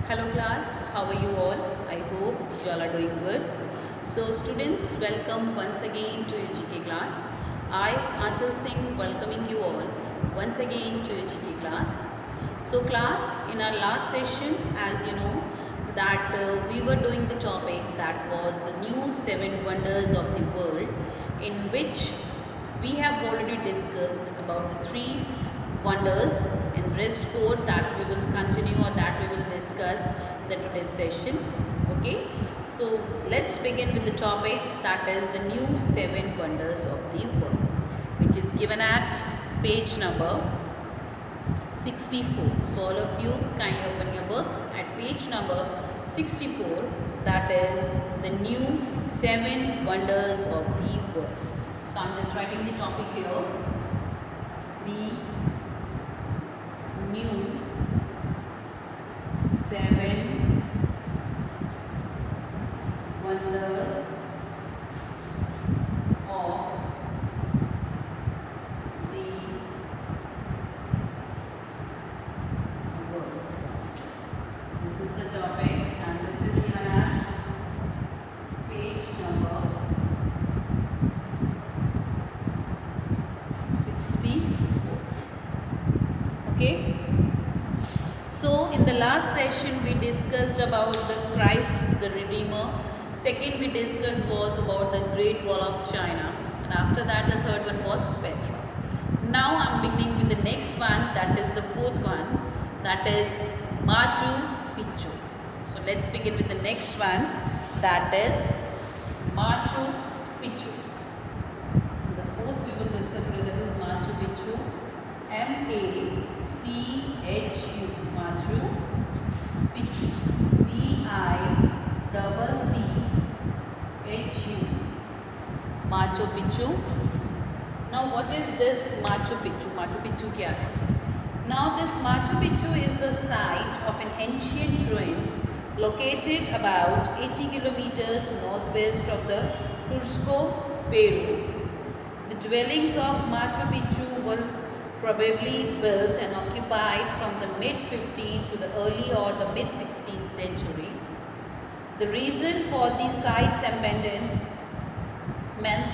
Hello class, how are you all? I hope you all are doing good. So students, welcome once again to your GK class. I, Achal Singh, welcoming you all once again to your GK class. So class, in our last session, as you know, that we were doing the topic that was the new 7 wonders of the world, in which we have already discussed about the 3 wonders and rest 4 that we will continue or that we will discuss the today's session. Okay, so let's begin with the topic that is the new 7 wonders of the world, which is given at page number 64. So all of you kindly open your books at page number 64, that is the new 7 wonders of the world. So I'm just writing the topic here, the new 7 wonders of the world. This is the topic and this is given at page number 64. Okay. So in the last session we discussed about the Christ the Redeemer. Second we discussed was about the Great Wall of China, and after that the third one was Petra. Now I'm beginning with the next one, that is the fourth one, that is Machu Picchu. So let's begin with the next one, that is Machu Picchu. The fourth we will discuss today, that is Machu Picchu. M-A-C-H-U, Machu Picchu. P-I-C-C-H-U, Machu Picchu. Now what is this Machu Picchu? Machu Picchu क्या है? Now this Machu Picchu is a site of an ancient ruins located about 80 kilometers northwest of the Cusco, Peru. The dwellings of Machu Picchu were probably built and occupied from the mid-15th to the early or the mid-16th century. The reason for the site's abandonment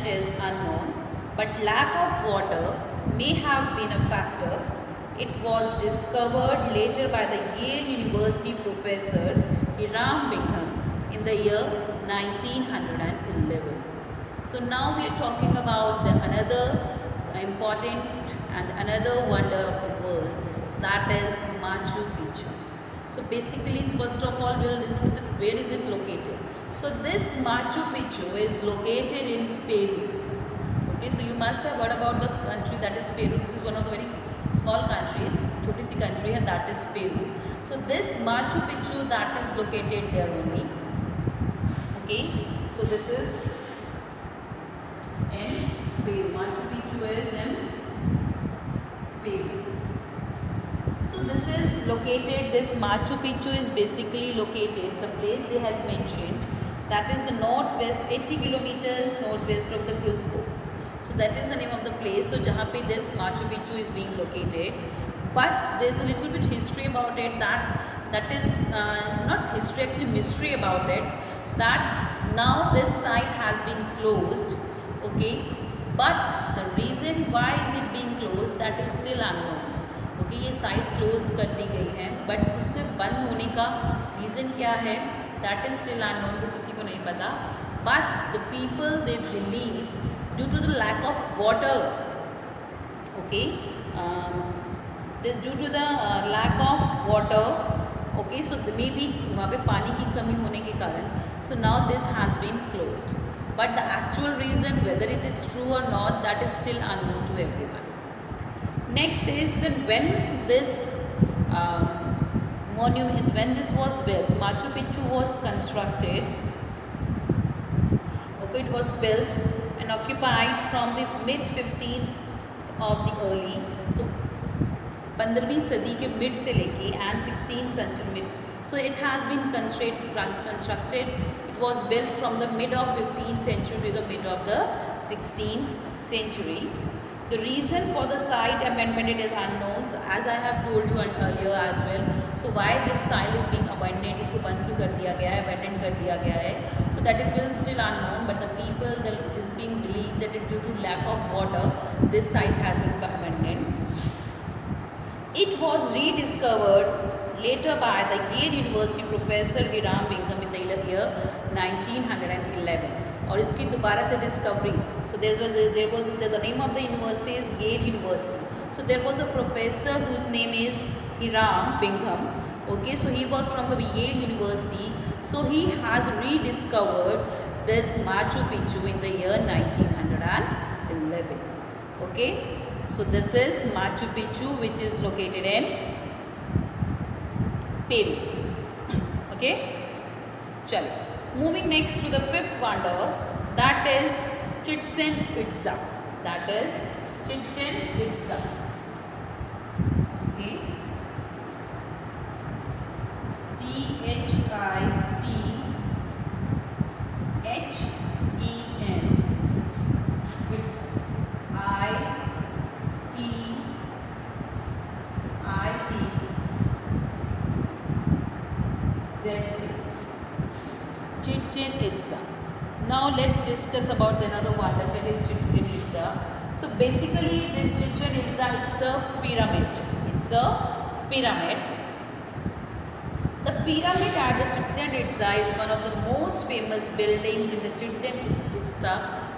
is unknown, but lack of water may have been a factor. It was discovered later by the Yale University professor Hiram Bingham in the year 1911. So now we are talking about another important and another wonder of the world, that is Machu Picchu. So basically, first of all, we will discuss where is it located. So this Machu Picchu is located in Peru. Okay, so you must have heard about the country that is Peru. This is one of the very small countries, छोटी सी country, and that is Peru. So this Machu Picchu that is located there only. Okay, so this is in Peru. Machu Picchu is in Peru. So this is located, this Machu Picchu is basically located, the place they have mentioned, that is the northwest, 80 kilometers northwest of the Cusco. So that is the name of the place. So jahan pe this Machu Picchu is being located. But there is a little bit history about it, that is not history, actually mystery about it, that now this site has been closed. Okay, but the reason why is it being closed, that is still unknown. Okay, ये site close कर दी गई है, but उसके बंद होने का reason क्या है, दैट इज स्टिल अननोन, वो किसी को नहीं पता. But the people they believe due to the lack of water, okay, due to the lack of water, okay, so maybe वहाँ पे पानी की कमी होने के कारण, so now this has been closed. But the actual reason whether it is true और not, that is still unknown to everyone. Next is that when this monument, when this was built, Machu Picchu was constructed. Okay, it was built and occupied from the mid-15th of the early, तो 15वीं सदी के mid से लेके and 16th century mid. So it has been constructed. It was built from the mid of 15th century to the mid of the 16th century. The reason for the site abandonment is unknown, so as I have told you earlier as well. So why this site is being abandoned दिया गया है. So that is still unknown, but the people that is being believed that due to lack of water, this site has been abandoned. It was rediscovered later by the Yale University professor Hiram Bingham in the year 1911. और इसकी दोबारा से discovery. So there was the name of the university is Yale University. So there was a professor whose name is Hiram Bingham. Okay, so he was from the Yale University. So he has rediscovered this Machu Picchu in the year 1911. Okay, so this is Machu Picchu, which is located in Peru. Okay, chalo. Moving next to the fifth wonder, that is Chichen Itza. That is Chichen Itza. Okay. CHICHEN. Chichen Itza. Now let's discuss about another wonder, that is Chichen Itza. So basically this Chichen Itza, it's a pyramid. It's a pyramid. The pyramid at the Chichen Itza is one of the most famous buildings in the Chichen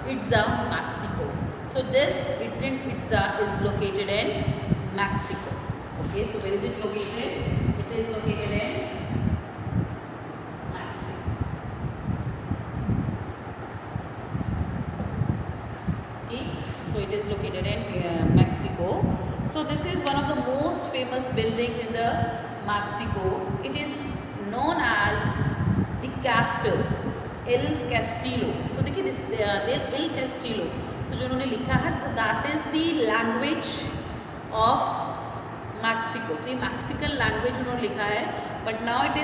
Itza, Mexico. So this Chichen Itza is located in Mexico. Okay, so where is it located? It is located in Mexico. Okay, so it is located in Mexico. So this is one of the most famous buildings in the Mexico. It is known as the Castle El Castillo. So देखिए this El Castillo. So जो उन्होंने लिखा है, so that is the language of Mexico. So ये Mexican language उन्होंने लिखा है. But now it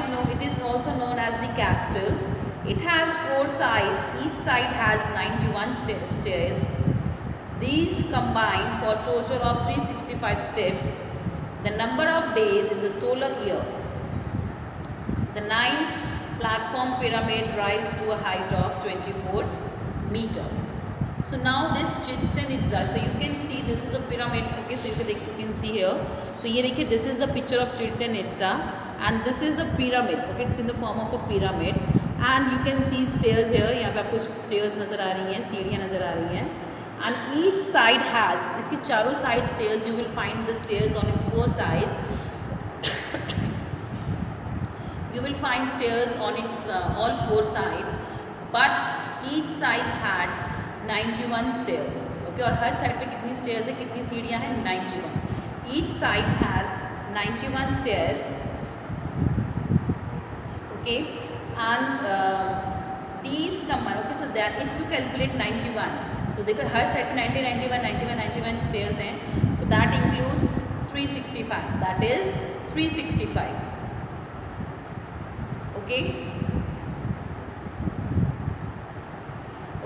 is also known as the castle. It has 4 sides. Each side has 91 stairs. These combine for a total of 365 steps. The number of days in the solar year. The 9-platform pyramid rise to a height of 24 meters. So now this Chichen Itza, so you can see this is a pyramid. Okay, so you can see here. So ये देखिए, this is the picture of Chichen Itza, and this is a pyramid. Okay, it's in the form of a pyramid, and you can see stairs here. यहाँ पे आपको stairs नज़र आ रही हैं, सीढ़ियाँ नज़र आ रही हैं. And each side has, इसकी चारों side stairs, you will find the stairs on its 4 sides. You will find stairs on its all 4 sides, but each side had 91 stairs. Okay, और हर side पे कितनी stairs है, कितनी सीढ़ियाँ हैं? 91. Each side has 91 stairs. Okay, and these combine. Okay, so that if you calculate 91. तो देखो हर side पे 91 स्टेयर्स हैं. So that includes 365. That is 365. Okay,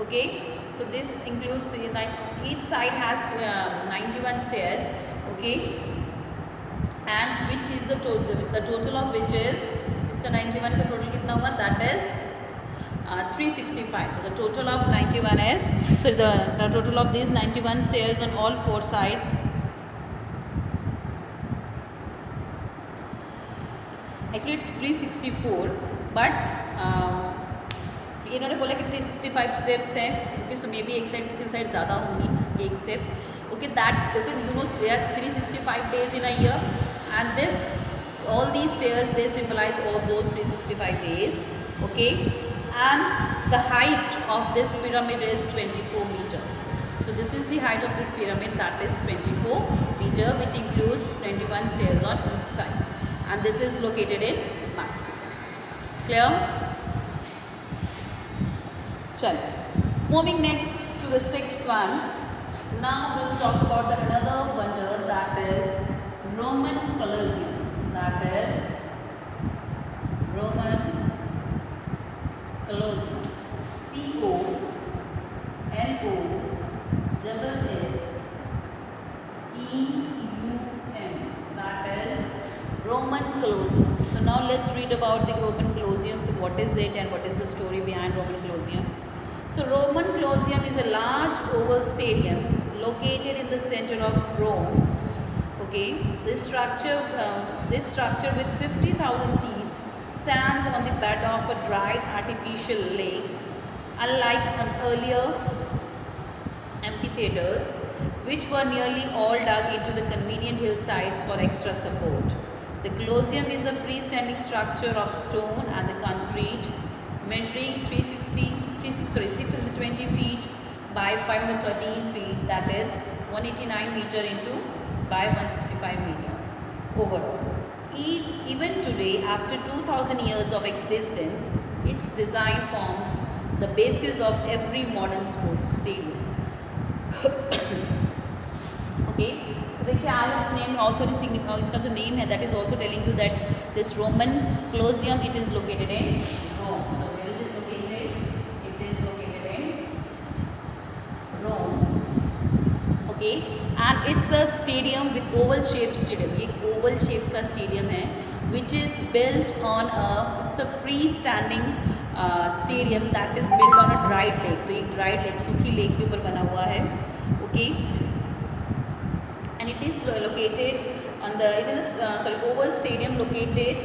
okay, so this includes each side has 91 stairs. Okay, and which is the total of which is, इसका 91 का total कितना हुआ? That is 365. So the total of 91 is, so the total of these 91 stairs on all 4 sides. Actually it's 364, but इन्होंने बोला कि 365 steps हैं. Okay, so maybe एक side किसी साइड ज़्यादा होंगी, एक step. Okay, that you know there are 365 days in a year, and this all these stairs they symbolize all those 365 days. Okay. And the height of this pyramid is 24 meters. So this is the height of this pyramid, that is 24 meters, which includes 21 stairs on each side. And this is located in Mexico. Clear? Chalo. Moving next to the 6th one. Now we'll talk about another wonder, that is Roman Colosseum. That is Roman Colosseum. COLOSSEUM. That is Roman Colosseum. So now let's read about the Roman Colosseum. So what is it and what is the story behind Roman Colosseum? So Roman Colosseum is a large oval stadium located in the center of Rome. Okay, this structure with 50,000 seats stands on the bed of a dried artificial lake. Unlike an earlier amphitheaters, which were nearly all dug into the convenient hillsides for extra support. The Colosseum is a freestanding structure of stone and the concrete, measuring 620 feet by 513 feet, that is 189 meter into by 165 meter overall. Even today, after 2000 years of existence, its design forms the basis of every modern sports stadium. Okay, so देखिए as its name also इसका जो name है, that is also telling you that this Roman Colosseum, it is located in Rome. So where is it located? It is located in Rome. Okay, and it's a stadium with oval shaped stadium. ये oval shape का stadium है, which is built on it's a freestanding stadium that is built on a dried lake. तो एक dried lake, सूखी lake के ऊपर बना हुआ है. Okay, and it is located on the oval stadium located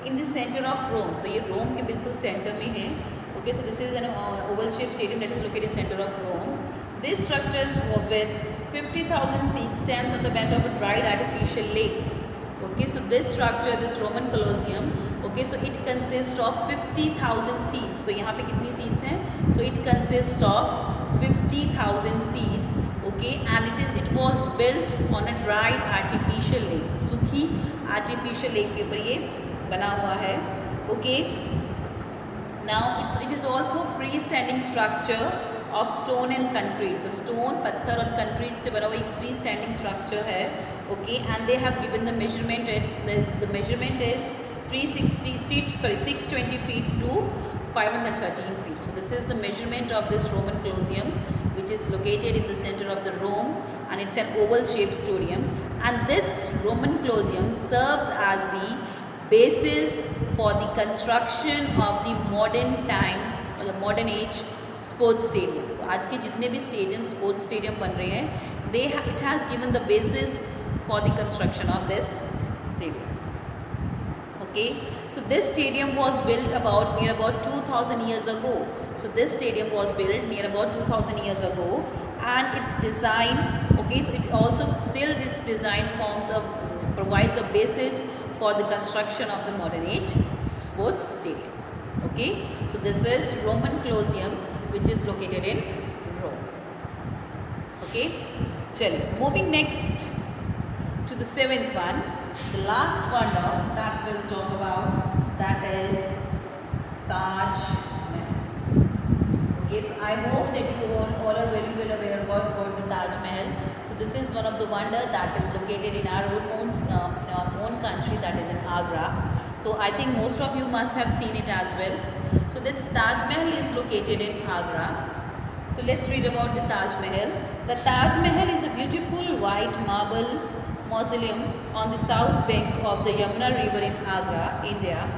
in the center of Rome. तो ये Rome के बिल्कुल center में है. Okay, so this is an oval shaped stadium that is located in center of Rome. This structure is with 50,000 seats stands on the bed of a dried artificial lake. Okay, so this structure, this Roman Colosseum, okay, so it consists of 50,000 seats. तो यहाँ पे कितनी seats हैं? So it consists of 50,000 seats. Okay, and it was built on a dried artificial lake. सूखी artificial lake के ऊपर ये बना हुआ है. Okay, now it is also freestanding structure of stone and concrete. तो stone, पत्थर और concrete से बना हुआ एक freestanding structure है. Okay, and they have given the measurement. The measurement is 620 feet to 513 feet. So this is the measurement of this Roman Colosseum, which is located in the center of the Rome, and it's an oval shaped stadium. And this Roman Colosseum serves as the basis for the construction of the modern time or the modern age sports stadium. तो आज के जितने भी stadium, sports stadium बन रहे हैं, it has given the basis for the construction of this stadium. Okay, so this stadium was built near about 2000 years ago. So this stadium was built near about 2000 years ago, and its design, okay, so it also still its design provides a basis for the construction of the modern age sports stadium. Okay, so this is Roman Colosseum, which is located in Rome. Okay, chalo, moving next to the seventh one, the last wonder that we'll talk about, that is Taj Mahal. Okay, so I hope that you all are very well aware about the Taj Mahal. So this is one of the wonders that is located in our own country, that is in Agra. So I think most of you must have seen it as well. So this Taj Mahal is located in Agra. So let's read about the Taj Mahal. The Taj Mahal is a beautiful white marble mausoleum on the south bank of the Yamuna River in Agra, India.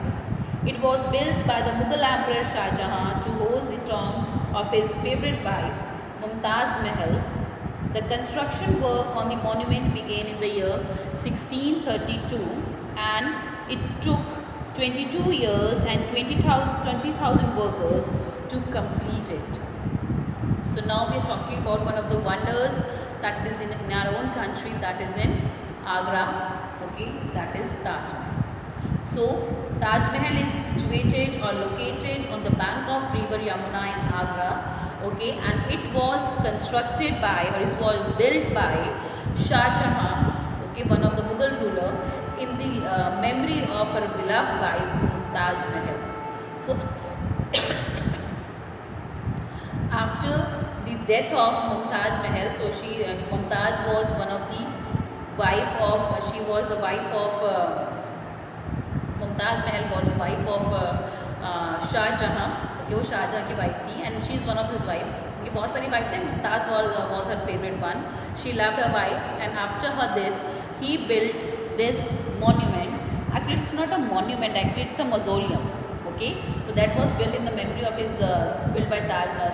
It was built by the Mughal Emperor Shah Jahan to host the tomb of his favorite wife, Mumtaz Mahal. The construction work on the monument began in the year 1632, and it took 22 years and 20,000 workers to complete it. So now we are talking about one of the wonders that is in our own country, that is in Agra. Okay, that is Taj Mahal. So Taj Mahal is situated or located on the bank of river Yamuna in Agra. Okay, and it was constructed by, or it was built by Shah Jahan, okay, one of the Mughal ruler, in the memory of her beloved wife Taj Mahal. So after the death of Mumtaz Mahal, so Mumtaz was one of the wife of, she was the wife of Mumtaz Mahal was the wife of Shah Jahan. Okay, वो शाहजहाँ की wife थी, and she is one of his wife. उनकी बहुत सारी wife थे, Mumtaz was her favorite one. She loved her wife, and after her death, he built this monument Actually, it's not a monument. Actually, it's a mausoleum. Okay, so that was built in the memory of his built by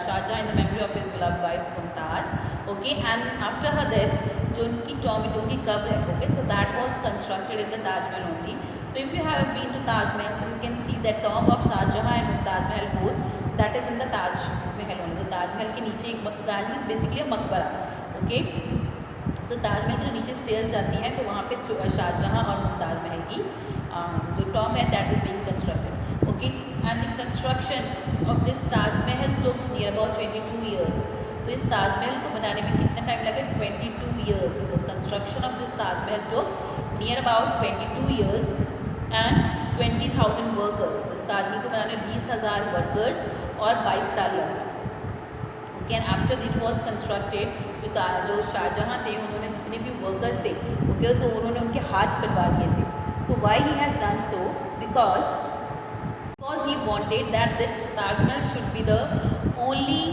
Shah Jahan in the memory of his beloved wife Mumtaz. Okay, and after her death, जो उनकी tomb जो उनकी कब्र है, okay, so that was constructed in the Taj Mahal only. So if you have been to Taj Mahal, so you can see that tomb of Shah Jahan and Mumtaz Mahal both, that is in the Taj Mahal only. तो ताज महल के नीचे एक Taj Mahal basically a मकबरा. Okay, तो ताजमहल के जो नीचे stairs जाती हैं तो वहाँ पे शाहजहाँ और मुमताज़ महल की जो टॉम है that is being constructed. Okay, and the construction of this Taj Mahal takes near about 22 years. तो इस ताजमहल को बनाने में कितना टाइम लगा? 22 years. The construction of this Taj Mahal took near about 22 years and 20,000 workers. तो इस ताजमहल को बनाने में 20,000 वर्कर्स और 22 साल लगा. Okay, and after it was constructed, जो शाहजहाँ थे उन्होंने जितने भी वर्कर्स थे, ओके, सो उन्होंने उनके हाथ कटवा दिए थे. So why he has done so? Because he wanted that this Taj Mahal should be the only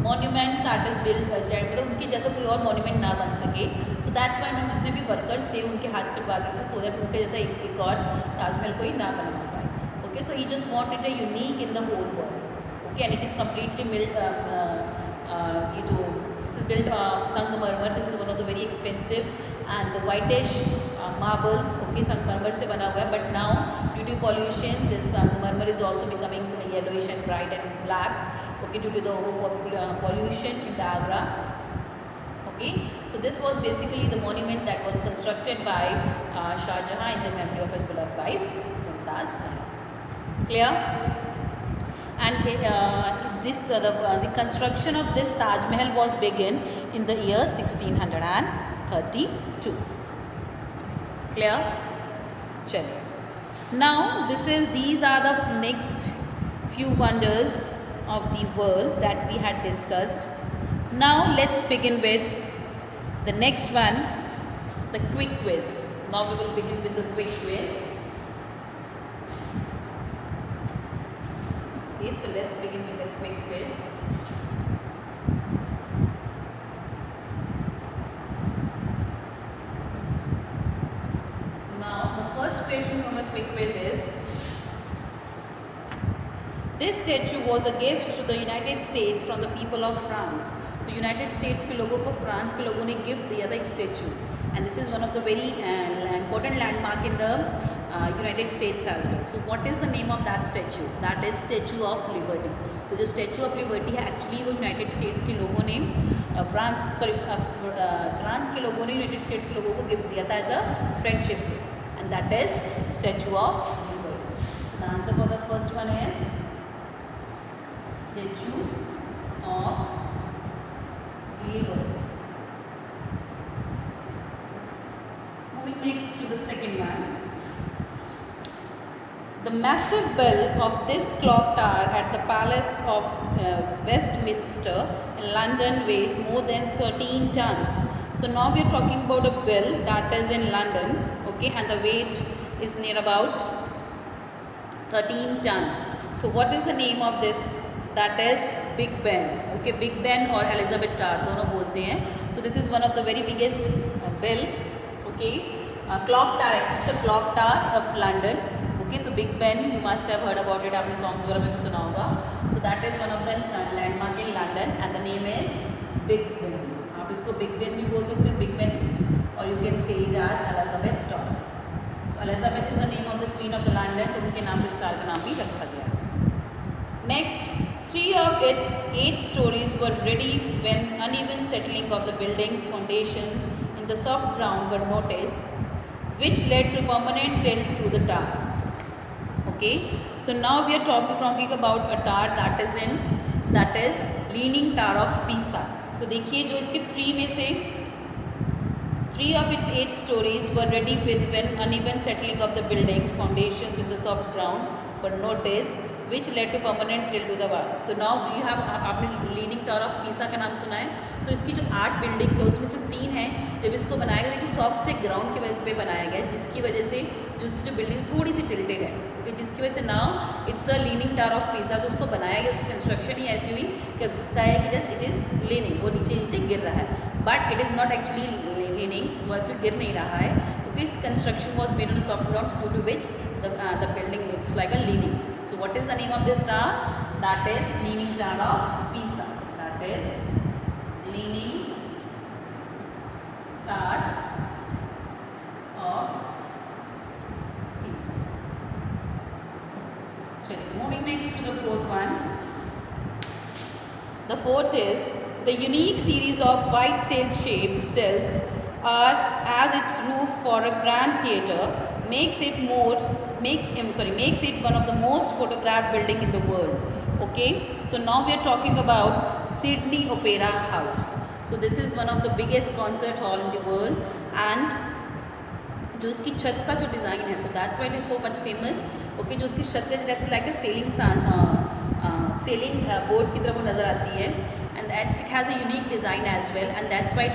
monument that is build, मतलब उनके जैसा कोई और मॉन्यूमेंट ना बन सके. सो दैट्स वाई उन्होंने जितने भी वर्कर्स थे उनके हाथ कटवा दिए थे, सो दैट उनके जैसा एक और ताजमहल कोई ना बनवा पाए. Okay, so he just wanted a unique in the whole world. Okay, and it is completely build, ये जो this is build of sangmarmar. This is one of the very expensive and the whitish marble. Okay, संगमरमर से बना हुआ है, but now due to pollution this sangmarmar is also becoming yellowish and bright and black. Okay, due to the pollution in the Agra. Okay, so this was basically the monument that was constructed by Shah Jahan in the memory of his beloved wife Mumtaz Mahal. Clear? And the construction of this Taj Mahal was begun in the year 1632. Clear? Chaliye. Now these are the next few wonders of the world that we had discussed. Now let's begin with the next one, the quick quiz. Now we will begin with the quick quiz. Okay, so let's begin with the quick quiz. Now the first question from the quick quiz is, this statue was a gift to the United States from the people of France. तो United states के लोगों को France के लोगों ने gift दिया था एक statue, and this is one of the very important landmark in the United States as well. So what is the name of that statue? That is Statue of Liberty. तो जो Statue of Liberty है actually वो United states के लोगों ने France के लोगों ने यूनाइटेड स्टेट्स के लोगों को गिफ्ट दिया था as a friendship gift, and that is Statue of Liberty. The answer for the first one is Statue of Liberty. Moving next to the second one. The massive bell of this clock tower at the Palace of Westminster in London weighs more than 13 tons. So now we are talking about a bell that is in London, okay, and the weight is near about 13 tons. So what is the name of this? That is Big Ben. Okay, Big Ben or Elizabeth Tower दोनों बोलते हैं. So this is one of the very biggest bell. Okay, clock tower. It's a clock tower of London. Okay, so Big Ben, you must have heard about it. आपने songs वगैरह में भी सुना होगा. So that is one of the landmark in London, and the name is Big Ben. आप इसको Big Ben भी बोल सकते हैं, Big Ben, or you can say it as Elizabeth Tower. So Elizabeth is the name of the Queen of the London. तो उनके नाम पे स्टार का नाम भी रखा गया. Next, 3 of its 8 stories were ready when uneven settling of the building's foundation in the soft ground were noticed, which led to permanent tilt to the tower. Okay, so now we are talking about a tower that is Leaning Tower of Pisa. तो देखिए जो इसके 3 में से 3 of its 8 stories were ready when uneven settling of the building's foundations in the soft ground were noticed, which led to permanent tilt to the wall. तो now we have, आपने leaning tower of Pisa का नाम सुना है, तो इसकी जो 8 buildings है उसमें से 3 है जब इसको बनाया गया, देखिए सॉफ्ट से ग्राउंड के पे बनाया गया, जिसकी वजह से जो उसकी जो बिल्डिंग थोड़ी सी टिल्टेड है, ओके, जिसकी वजह से now it's a leaning tower of Pisa. तो उसको बनाया गया, उसकी कंस्ट्रक्शन ही ऐसी हुई कि दिखता है कि जस्ट इट इज़ लीनिंग, वो नीचे नीचे गिर रहा है, but it is not actually leaning, वो एक्चुअली गिर नहीं रहा है, Okay, its construction was made on a soft ground due to which the building looks like a leaning. So what is the name of this tower? That is Leaning Tower of Pisa. That is Leaning Tower of Pisa. Moving next to the fourth one. The fourth is the unique series of white sail-shaped cells are as its roof for a grand theatre makes it one of the most photographed building in the world. Okay, so now we are talking about Sydney Opera House. So this is one of the biggest concert hall in the world, and जो उसकी छत का जो design है, so that's why it is so much famous. Okay, जो उसकी छत का जैसे लाइक अ सेलिंग बोर्ड की तरह वो नज़र आती है, and that it has a unique design as well, and that's why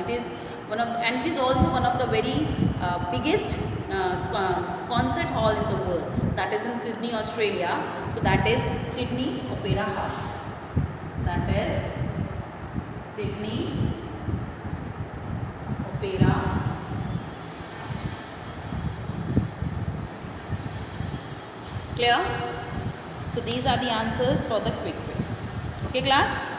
it is one of, and it is also one of the very biggest concert hall in the world, that is in Sydney, Australia. So that is Sydney Opera House. That is Sydney Opera House. Clear? So these are the answers for the quick quiz. Okay class?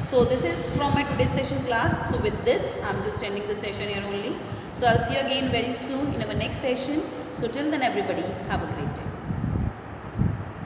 So this is from my today's session class. So with this, I'm just ending the session here only. So I'll see you again very soon in our next session. So till then everybody, have a great day.